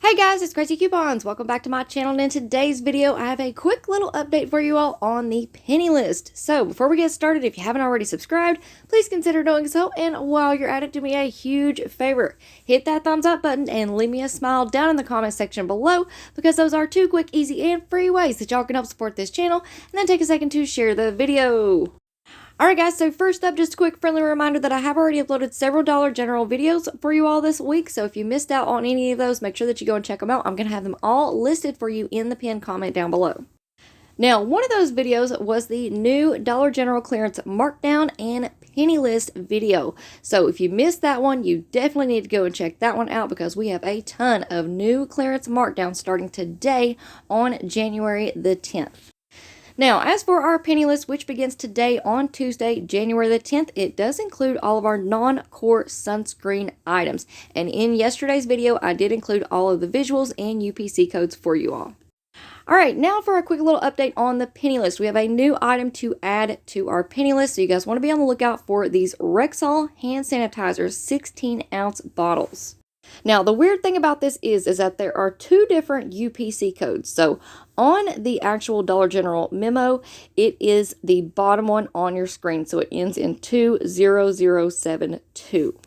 Hey guys, it's Craz-E Coupons. Welcome back to my channel, and in today's video I have a quick little update for you all on the penny list. So before we get started, if you haven't already subscribed, please consider doing so, and while you're at it, do me a huge favor. Hit that thumbs up button and leave me a smile down in the comment section below, because those are two quick, easy, and free ways that y'all can help support this channel, and then take a second to share the video. Alright guys, so first up, just a quick friendly reminder that I have already uploaded several Dollar General videos for you all this week, so if you missed out on any of those, make sure that you go and check them out. I'm going to have them all listed for you in the pinned comment down below. Now, one of those videos was the new Dollar General clearance markdown and penny list video. So if you missed that one, you definitely need to go and check that one out, because we have a ton of new clearance markdowns starting today on January the 10th. Now, as for our penny list, which begins today on Tuesday, January the 10th, it does include all of our non-core sunscreen items. And in yesterday's video, I did include all of the visuals and UPC codes for you all. Alright, now for a quick little update on the penny list. We have a new item to add to our penny list, so you guys want to be on the lookout for these Referral hand sanitizers 16-ounce bottles. Now, the weird thing about this is that there are two different UPC codes. So on the actual Dollar General memo, it is the bottom one on your screen. So it ends in 20072.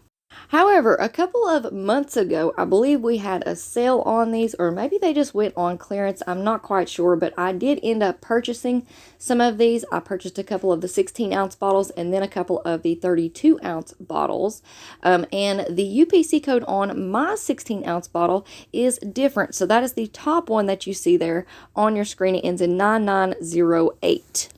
However, a couple of months ago, I believe we had a sale on these, or maybe they just went on clearance. I'm not quite sure, but I did end up purchasing some of these. I purchased a couple of the 16-ounce bottles and then a couple of the 32-ounce bottles. And the UPC code on my 16-ounce bottle is different. So that is the top one that you see there on your screen. It ends in 9908.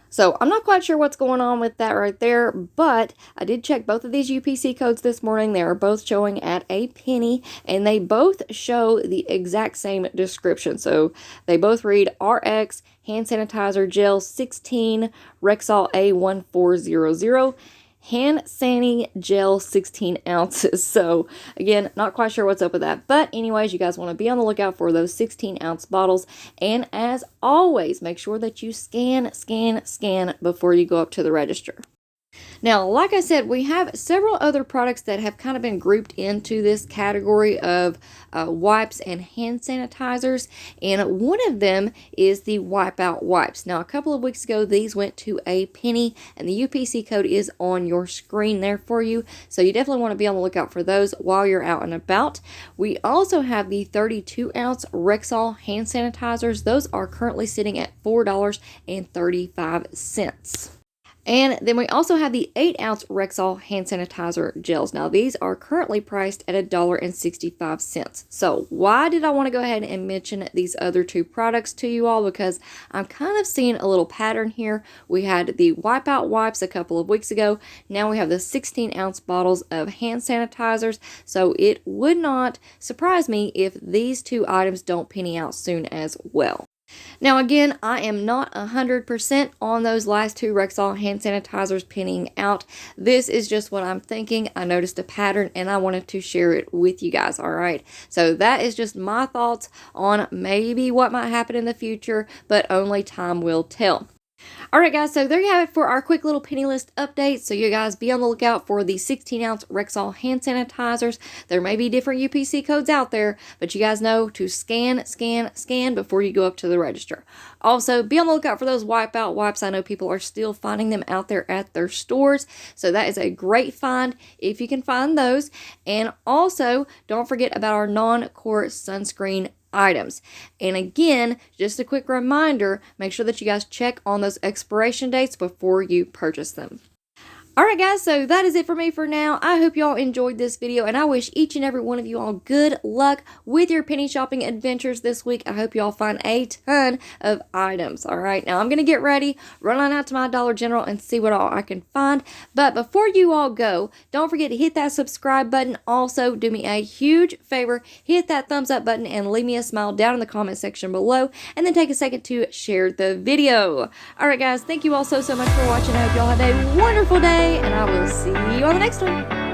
So I'm not quite sure what's going on with that right there, but I did check both of these UPC codes this morning. They are both showing at a penny, and they both show the exact same description. So they both read RX hand sanitizer gel 16 Referral A1400. Hand Sani Gel 16 ounces. So again, not quite sure what's up with that. But anyways, you guys want to be on the lookout for those 16-ounce bottles. And as always, make sure that you scan before you go up to the register. Now, like I said, we have several other products that have kind of been grouped into this category of wipes and hand sanitizers, and one of them is the Wipeout wipes. Now, a couple of weeks ago, these went to a penny, and the UPC code is on your screen there for you, so you definitely want to be on the lookout for those while you're out and about. We also have the 32-ounce Referral hand sanitizers. Those are currently sitting at $4.35. And then we also have the 8-ounce Referral hand sanitizer gels. Now, these are currently priced at $1.65. So why did I want to go ahead and mention these other two products to you all? Because I'm kind of seeing a little pattern here. We had the Wipeout wipes a couple of weeks ago. Now we have the 16-ounce bottles of hand sanitizers. So it would not surprise me if these two items don't penny out soon as well. Now again, I am not 100% on those last two Referral hand sanitizers pennying out. This is just what I'm thinking. I noticed a pattern and I wanted to share it with you guys, alright? So that is just my thoughts on maybe what might happen in the future, but only time will tell. Alright guys, so there you have it for our quick little penny list update. So you guys be on the lookout for the 16-ounce Referral hand sanitizers. There may be different UPC codes out there, but you guys know to scan before you go up to the register. Also, be on the lookout for those Wipeout wipes. I know people are still finding them out there at their stores, so that is a great find if you can find those. And also, don't forget about our non-core sunscreen items. And again, just a quick reminder, make sure that you guys check on those expiration dates before you purchase them. Alright guys, so that is it for me for now. I hope y'all enjoyed this video, and I wish each and every one of you all good luck with your penny shopping adventures this week. I hope y'all find a ton of items. Alright, now I'm going to get ready, run on out to my Dollar General and see what all I can find. But before you all go, don't forget to hit that subscribe button. Also, do me a huge favor, hit that thumbs up button and leave me a smile down in the comment section below, and then take a second to share the video. Alright guys, thank you all so much for watching. I hope y'all have a wonderful day, and I will see you on the next one.